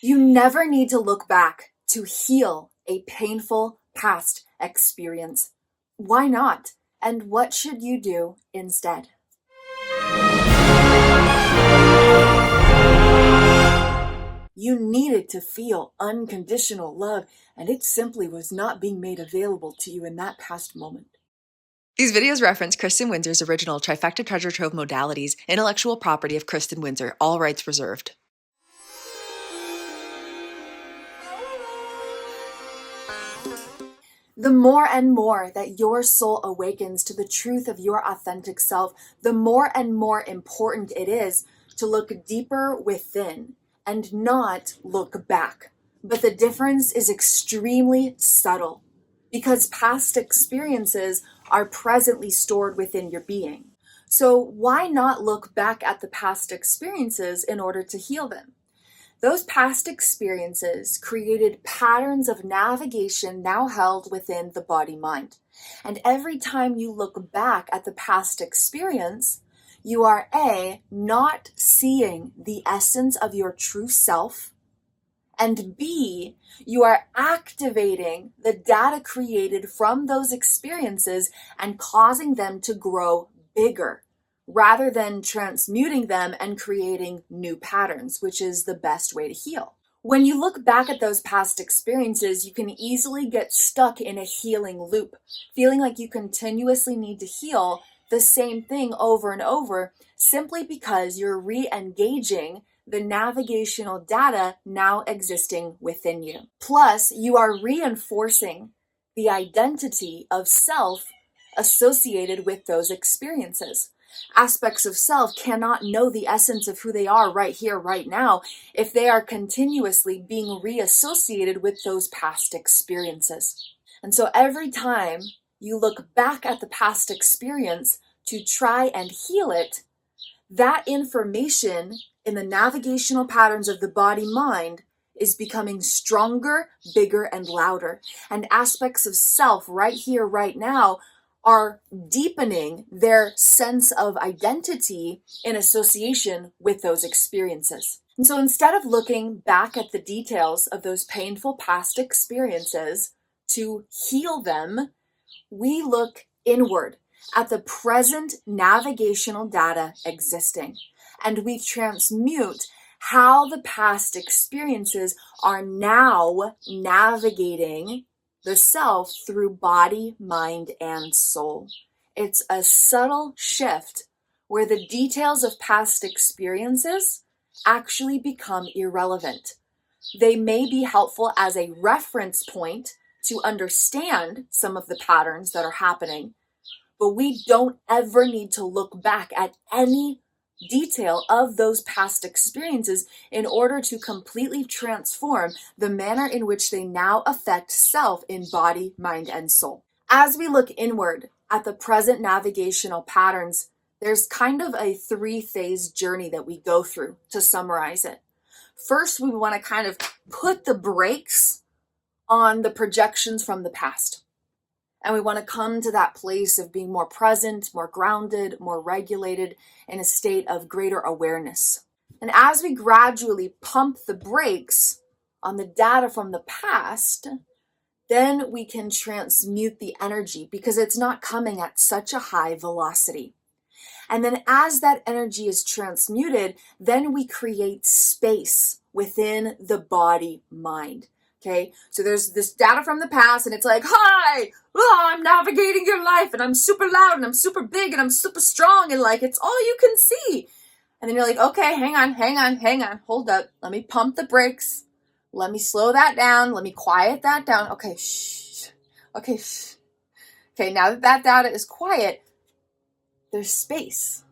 You never need to look back to heal a painful past experience. Why not? And what should you do instead? You needed to feel unconditional love, and it simply was not being made available to you in that past moment. These videos reference Kristin Windsor's original Trifecta Treasure Trove modalities, intellectual property of Kristin Windsor, all rights reserved. The more and more that your soul awakens to the truth of your authentic self, the more and more important it is to look deeper within and not look back. But the difference is extremely subtle because past experiences are presently stored within your being. So why not look back at the past experiences in order to heal them? Those past experiences created patterns of navigation now held within the body-mind. And every time you look back at the past experience, you are A, not seeing the essence of your true self, and B, you are activating the data created from those experiences and causing them to grow bigger, rather than transmuting them and creating new patterns, which is the best way to heal. When you look back at those past experiences, you can easily get stuck in a healing loop, feeling like you continuously need to heal the same thing over and over, simply because you're re-engaging the navigational data now existing within you. Plus, you are reinforcing the identity of self associated with those experiences. Aspects of self cannot know the essence of who they are right here, right now, if they are continuously being reassociated with those past experiences. And so every time you look back at the past experience to try and heal it, that information in the navigational patterns of the body-mind is becoming stronger, bigger, and louder. And aspects of self right here, right now, are deepening their sense of identity in association with those experiences. And so instead of looking back at the details of those painful past experiences to heal them, we look inward at the present navigational data existing, and we transmute how the past experiences are now navigating the self through body, mind, and soul. It's a subtle shift where the details of past experiences actually become irrelevant. They may be helpful as a reference point to understand some of the patterns that are happening, but we don't ever need to look back at any detail of those past experiences in order to completely transform the manner in which they now affect self in body, mind, and soul. As we look inward at the present navigational patterns, there's kind of a 3-phase journey that we go through to summarize it. First, we want to kind of put the brakes on the projections from the past. And we want to come to that place of being more present, more grounded, more regulated, in a state of greater awareness. And as we gradually pump the brakes on the data from the past, then we can transmute the energy because it's not coming at such a high velocity. And then as that energy is transmuted, then we create space within the body mind. Okay, so there's this data from the past and it's like, hi, I'm navigating your life and I'm super loud and I'm super big and I'm super strong and like, it's all you can see. And then you're like, okay, hang on, hold up. Let me pump the brakes. Let me slow that down. Let me quiet that down. Okay, shh. Okay, shh. Okay, now that that data is quiet, there's space.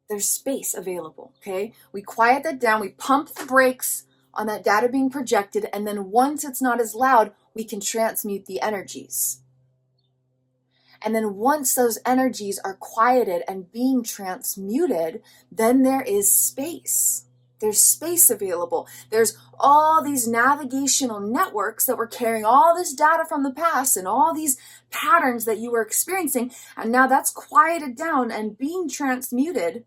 There's space available, okay? We quiet that down. We pump the brakes on that data being projected, and then once it's not as loud, we can transmute the energies. And then once those energies are quieted and being transmuted, then there is space. There's space available. There's all these navigational networks that were carrying all this data from the past and all these patterns that you were experiencing, and now that's quieted down and being transmuted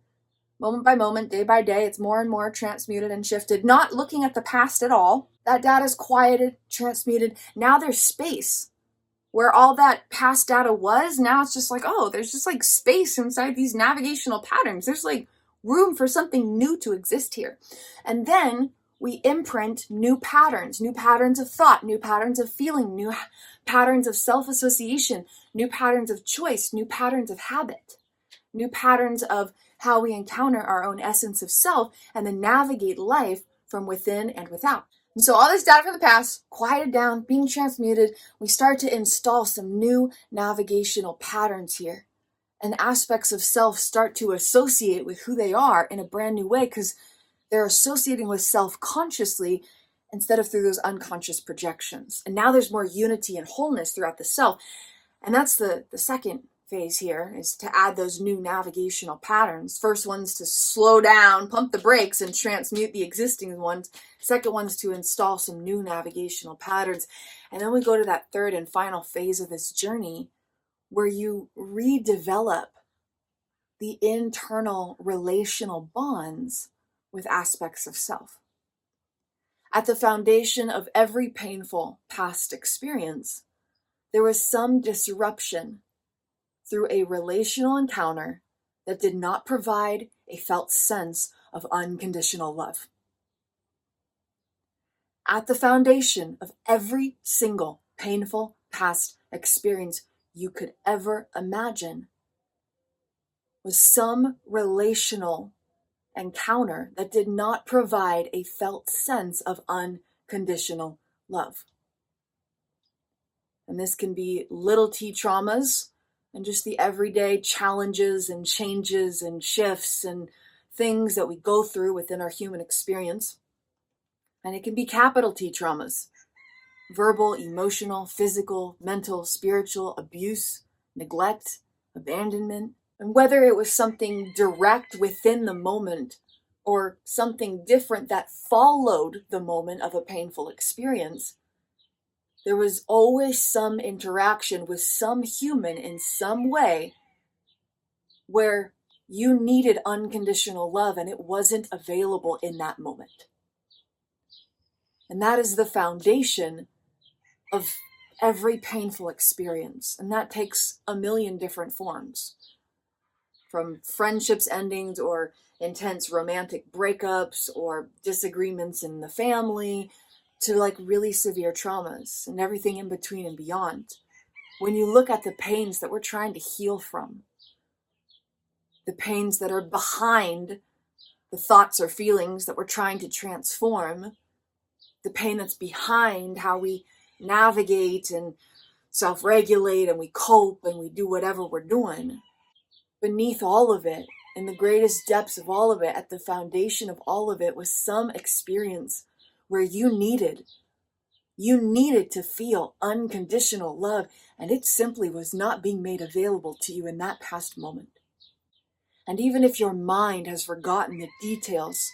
moment by moment, day by day, it's more and more transmuted and shifted, not looking at the past at all. That data is quieted, transmuted. Now there's space where all that past data was. Now it's just like, oh, there's just like space inside these navigational patterns. There's like room for something new to exist here. And then we imprint new patterns of thought, new patterns of feeling, new patterns of self-association, new patterns of choice, new patterns of habit, new patterns of how we encounter our own essence of self and then navigate life from within and without. And so all this data from the past, quieted down, being transmuted, we start to install some new navigational patterns here. And aspects of self start to associate with who they are in a brand new way because they're associating with self consciously instead of through those unconscious projections. And now there's more unity and wholeness throughout the self. And that's the second phase here, is to add those new navigational patterns. First one's to slow down, pump the brakes, and transmute the existing ones. Second one's to install some new navigational patterns. And then we go to that third and final phase of this journey where you redevelop the internal relational bonds with aspects of self. At the foundation of every painful past experience, there was some disruption through a relational encounter that did not provide a felt sense of unconditional love. At the foundation of every single painful past experience you could ever imagine was some relational encounter that did not provide a felt sense of unconditional love. And this can be little t traumas and just the everyday challenges and changes and shifts and things that we go through within our human experience. And it can be capital T traumas: verbal, emotional, physical, mental, spiritual, abuse, neglect, abandonment. And whether it was something direct within the moment or something different that followed the moment of a painful experience, there was always some interaction with some human in some way where you needed unconditional love and it wasn't available in that moment. And that is the foundation of every painful experience. And that takes a million different forms, from friendships endings or intense romantic breakups or disagreements in the family to like really severe traumas and everything in between and beyond. When you look at the pains that we're trying to heal from, the pains that are behind the thoughts or feelings that we're trying to transform, the pain that's behind how we navigate and self-regulate and we cope and we do whatever we're doing, beneath all of it, in the greatest depths of all of it, at the foundation of all of it, was some experience where you needed to feel unconditional love, and it simply was not being made available to you in that past moment. And even if your mind has forgotten the details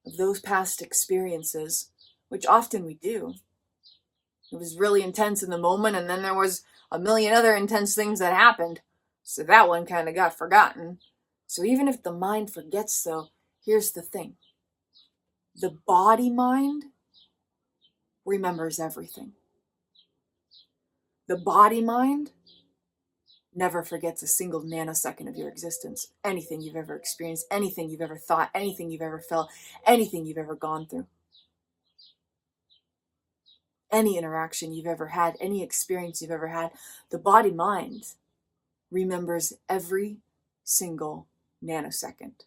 of those past experiences, which often we do, it was really intense in the moment, and then there was a million other intense things that happened, so that one kind of got forgotten. So even if the mind forgets, though, here's the thing. The body mind remembers everything. The body mind never forgets a single nanosecond of your existence. Anything you've ever experienced, anything you've ever thought, anything you've ever felt, anything you've ever gone through. Any interaction you've ever had, any experience you've ever had, the body mind remembers every single nanosecond.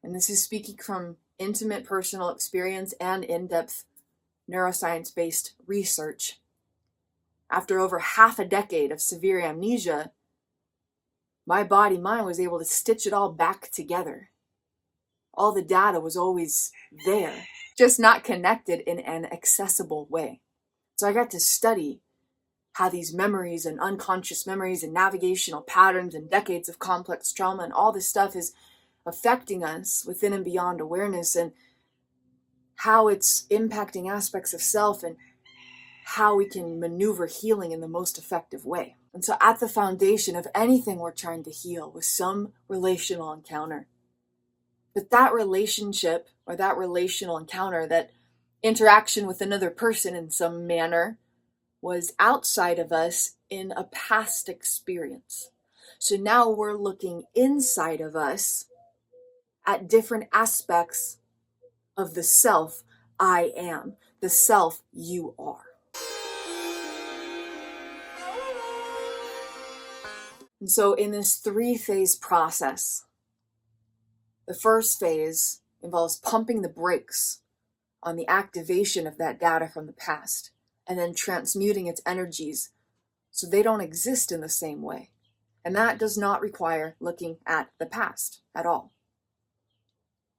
And this is speaking from intimate personal experience and in-depth neuroscience-based research. After over half a decade of severe amnesia, my body-mind was able to stitch it all back together. All the data was always there, just not connected in an accessible way. So I got to study how these memories and unconscious memories and navigational patterns and decades of complex trauma and all this stuff is affecting us within and beyond awareness, and how it's impacting aspects of self and how we can maneuver healing in the most effective way. And so at the foundation of anything we're trying to heal was some relational encounter But that relationship or that relational encounter, that interaction with another person in some manner, was outside of us in a past experience. So now we're looking inside of us at different aspects of the self I am, the self you are. And so in this 3-phase process, the first phase involves pumping the brakes on the activation of that data from the past and then transmuting its energies so they don't exist in the same way. And that does not require looking at the past at all.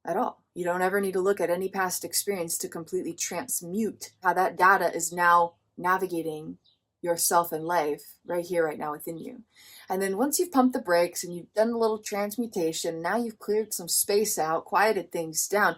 At all. You don't ever need to look at any past experience to completely transmute how that data is now navigating yourself and life right here, right now within you. And then once you've pumped the brakes and you've done a little transmutation, now you've cleared some space out, quieted things down,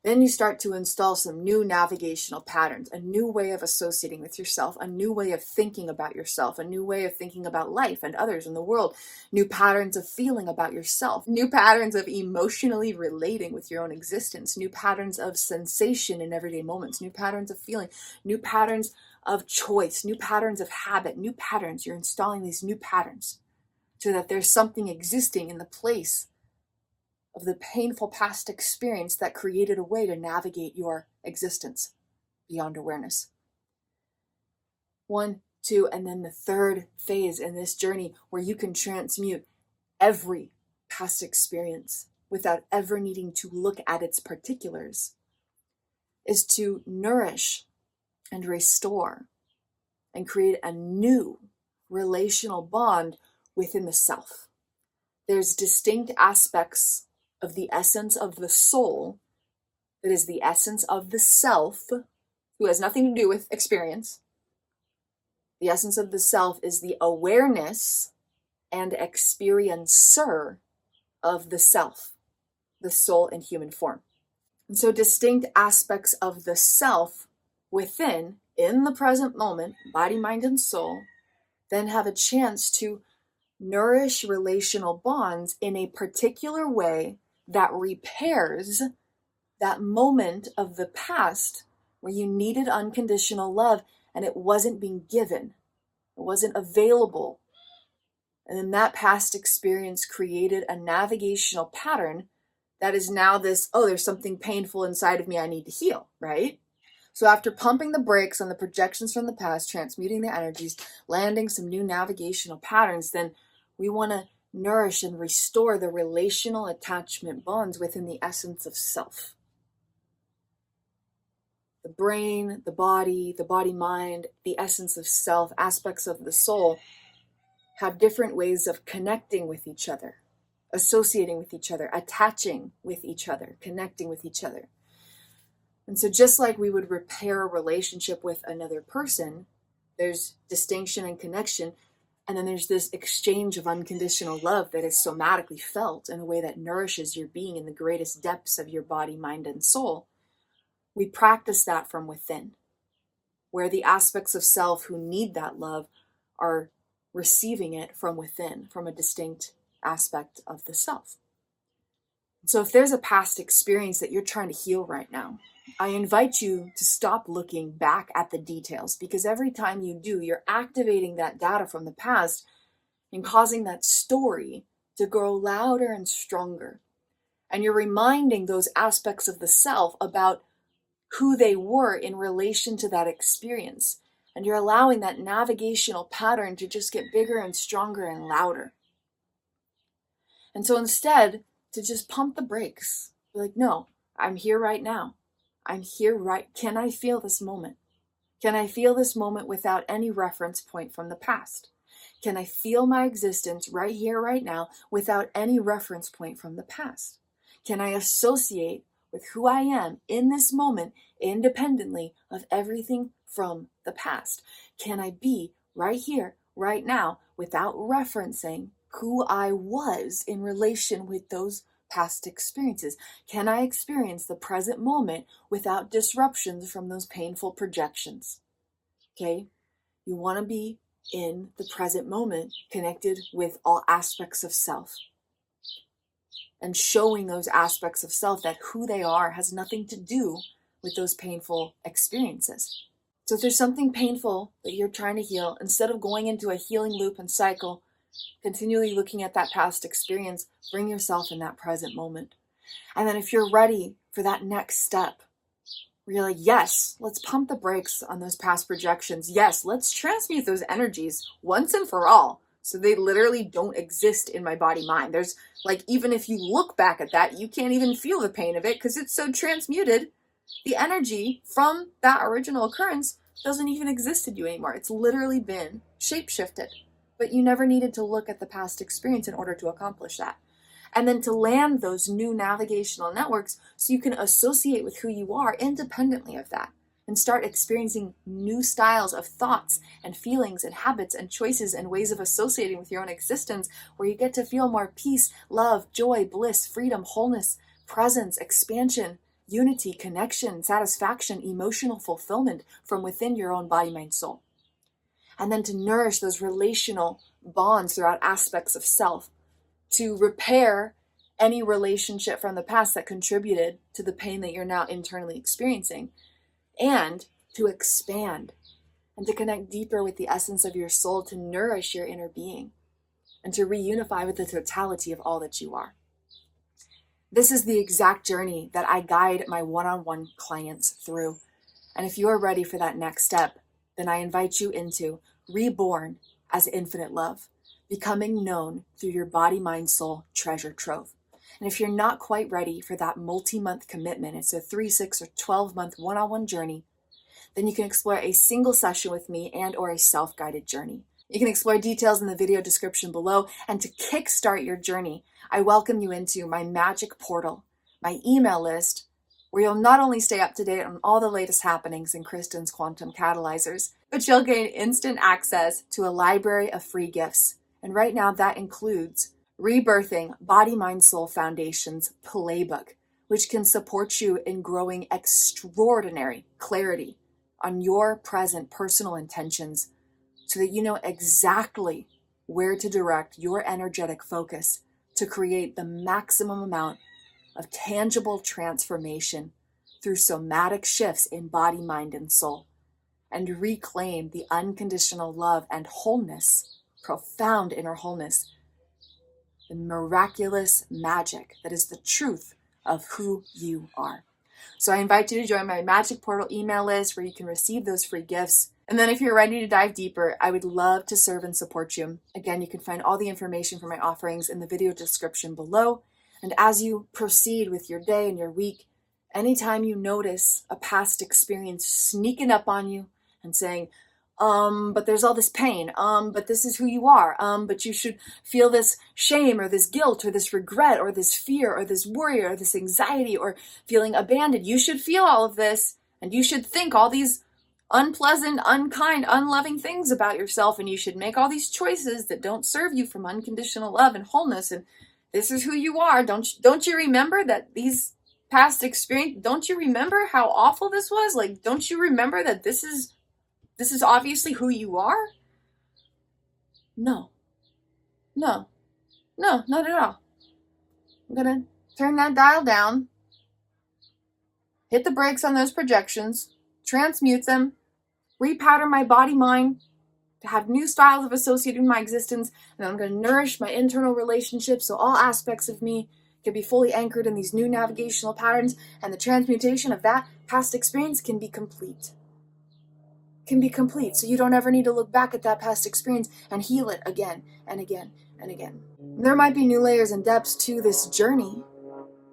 then you start to install some new navigational patterns, a new way of associating with yourself, a new way of thinking about yourself, a new way of thinking about life and others in the world, new patterns of feeling about yourself, new patterns of emotionally relating with your own existence, new patterns of sensation in everyday moments, new patterns of feeling, new patterns of choice, new patterns of habit, new patterns. You're installing these new patterns so that there's something existing in the place of the painful past experience that created a way to navigate your existence beyond awareness. 1, 2, and then the third phase in this journey where you can transmute every past experience without ever needing to look at its particulars is to nourish and restore and create a new relational bond within the self. There's distinct aspects of the essence of the soul that is the essence of the self, who has nothing to do with experience. The essence of the self is the awareness and experiencer of the self, the soul in human form. And so distinct aspects of the self within, in the present moment, body, mind, and soul, then have a chance to nourish relational bonds in a particular way that repairs that moment of the past where you needed unconditional love and it wasn't being given, it wasn't available. And then that past experience created a navigational pattern that is now this, oh, there's something painful inside of me I need to heal, right? So after pumping the brakes on the projections from the past, transmuting the energies, landing some new navigational patterns, then we want to nourish and restore the relational attachment bonds within the essence of self. The brain, the body mind, the essence of self, aspects of the soul have different ways of connecting with each other, associating with each other, attaching with each other, connecting with each other. And so just like we would repair a relationship with another person, there's distinction and connection, and then there's this exchange of unconditional love that is somatically felt in a way that nourishes your being in the greatest depths of your body, mind, and soul. We practice that from within, where the aspects of self who need that love are receiving it from within, from a distinct aspect of the self. So if there's a past experience that you're trying to heal right now, I invite you to stop looking back at the details, because every time you do, you're activating that data from the past and causing that story to grow louder and stronger. And you're reminding those aspects of the self about who they were in relation to that experience. And you're allowing that navigational pattern to just get bigger and stronger and louder. And so instead, to just pump the brakes, be like, no, I'm here right now. I'm here right. Can I feel this moment? Can I feel this moment without any reference point from the past? Can I feel my existence right here, right now, without any reference point from the past? Can I associate with who I am in this moment independently of everything from the past? Can I be right here, right now, without referencing who I was in relation with those past experiences? Can I experience the present moment without disruptions from those painful projections? Okay? You want to be in the present moment, connected with all aspects of self. and showing those aspects of self that who they are has nothing to do with those painful experiences. So if there's something painful that you're trying to heal, instead of going into a healing loop and cycle, continually looking at that past experience, bring yourself in that present moment. And then if you're ready for that next step, where you're like, yes, let's pump the brakes on those past projections. Yes, let's transmute those energies once and for all, so they literally don't exist in my body mind. There's like, even if you look back at that, you can't even feel the pain of it because it's so transmuted. The energy from that original occurrence doesn't even exist in you anymore. It's literally been shapeshifted. But you never needed to look at the past experience in order to accomplish that. And then to land those new navigational networks so you can associate with who you are independently of that and start experiencing new styles of thoughts and feelings and habits and choices and ways of associating with your own existence, where you get to feel more peace, love, joy, bliss, freedom, wholeness, presence, expansion, unity, connection, satisfaction, emotional fulfillment from within your own body, mind, soul. And then to nourish those relational bonds throughout aspects of self, to repair any relationship from the past that contributed to the pain that you're now internally experiencing, and to expand and to connect deeper with the essence of your soul, to nourish your inner being and to reunify with the totality of all that you are. This is the exact journey that I guide my one-on-one clients through. And if you are ready for that next step, then I invite you into Reborn as infinite love, becoming known through your body, mind, soul treasure trove. And if you're not quite ready for that multi-month commitment, it's a 3, 6, or 12-month one-on-one journey, then you can explore a single session with me and or a self-guided journey. You can explore details in the video description below. And to kickstart your journey, I welcome you into my magic portal, my email list, where you'll not only stay up to date on all the latest happenings in Kristin's Quantum Catalyzers, but you'll gain instant access to a library of free gifts. And right now that includes Rebirthing BodyMindSoul Foundation's Playbook, which can support you in growing extraordinary clarity on your present personal intentions so that you know exactly where to direct your energetic focus to create the maximum amount of tangible transformation through somatic shifts in body, mind, and soul, and reclaim the unconditional love and wholeness, profound inner wholeness, the miraculous magic that is the truth of who you are. So I invite you to join my Magic Portal email list where you can receive those free gifts. And then if you're ready to dive deeper, I would love to serve and support you. Again, you can find all the information for my offerings in the video description below. And as you proceed with your day and your week, anytime you notice a past experience sneaking up on you and saying, but there's all this pain, but this is who you are, but you should feel this shame or this guilt or this regret or this fear or this worry or this anxiety or feeling abandoned. You should feel all of this and you should think all these unpleasant, unkind, unloving things about yourself, and you should make all these choices that don't serve you from unconditional love and wholeness, and this is who you are. Don't you remember that these past experience, don't you remember how awful this was? Like, don't you remember that this is obviously who you are? No, not at all. I'm gonna turn that dial down, hit the brakes on those projections, transmute them, repowder my body, mind, to have new styles of associating my existence, and I'm going to nourish my internal relationships so all aspects of me can be fully anchored in these new navigational patterns, and the transmutation of that past experience can be complete. So you don't ever need to look back at that past experience and heal it again and again and again. There might be new layers and depths to this journey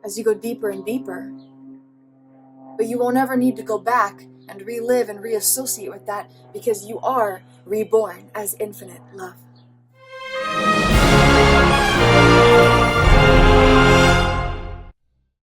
as you go deeper and deeper, but you won't ever need to go back and relive and reassociate with that, because you are reborn as infinite love.